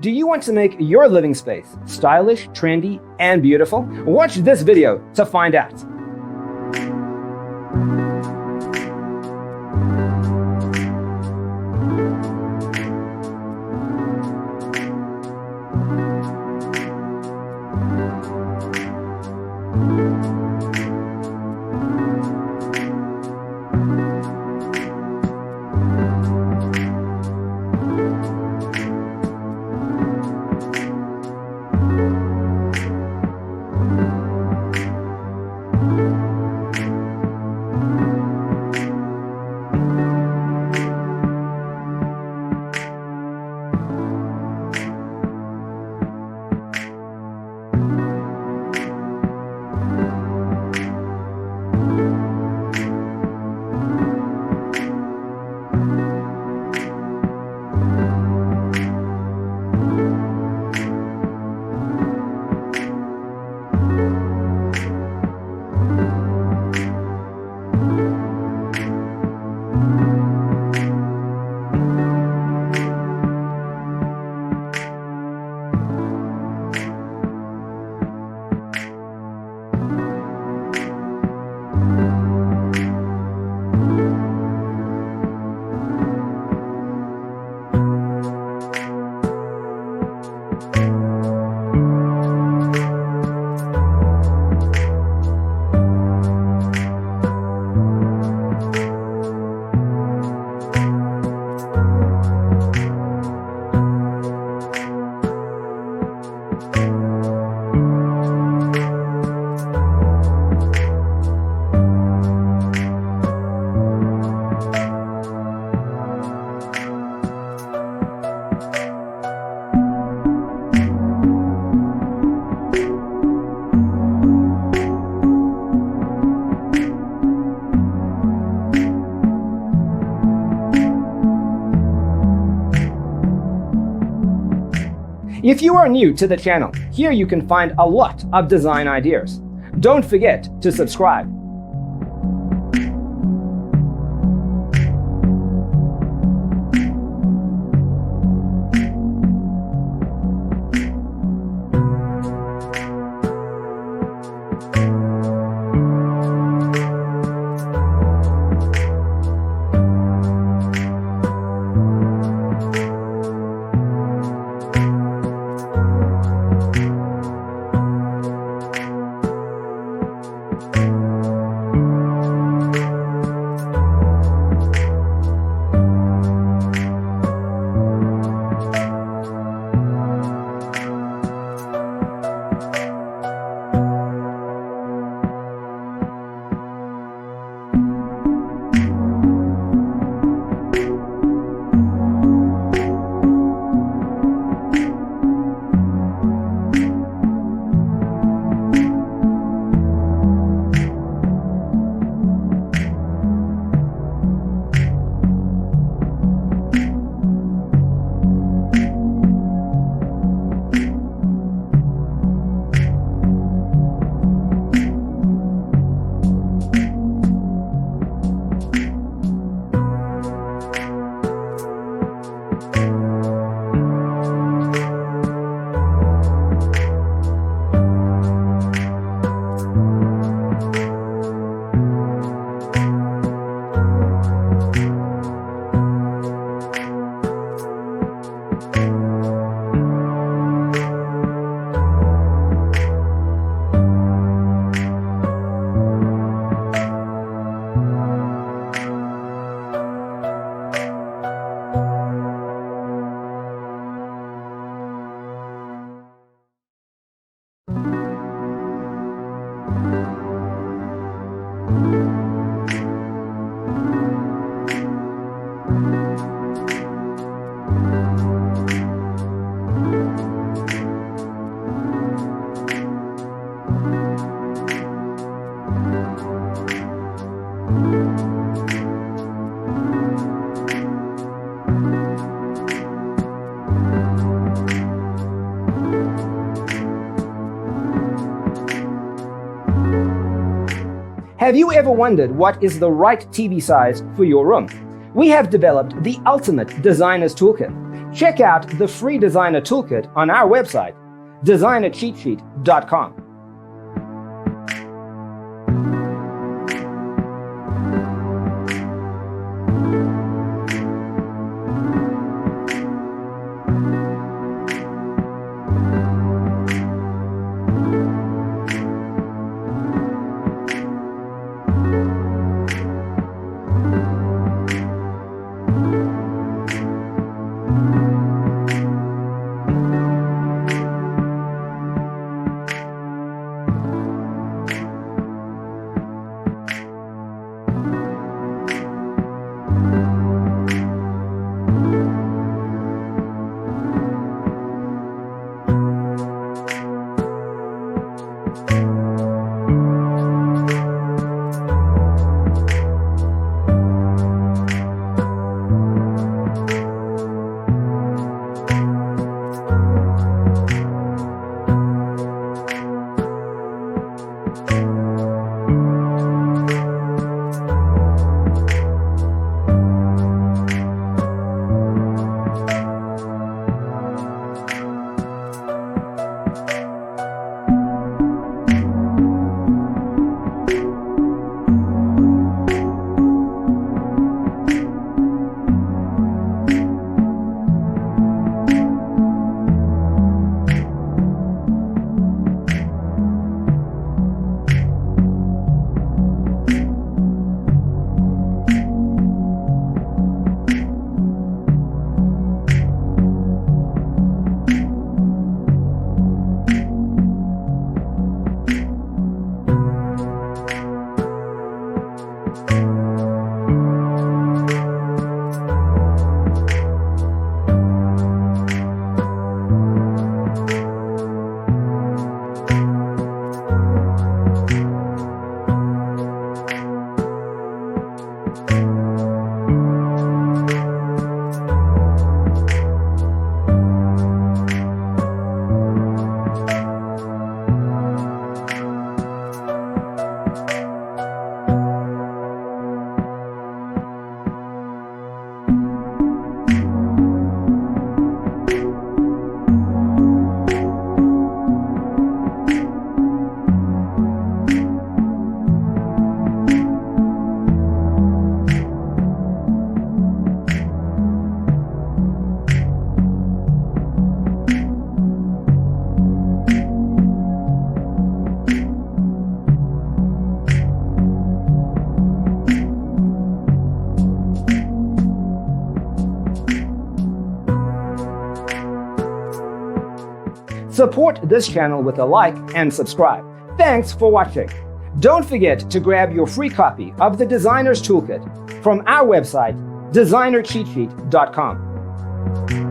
Do you want to make your living space stylish, trendy, and beautiful? Watch this video to find out. If you are new to the channel, here you can find a lot of design ideas. Don't forget to subscribe. Have you ever wondered what is the right TV size for your room? We have developed the ultimate designer's toolkit. Check out the free designer toolkit on our website, designercheatsheet.com. Support this channel with a like and subscribe. Thanks for watching. Don't forget to grab your free copy of the Designer's Toolkit from our website, designercheatsheet.com.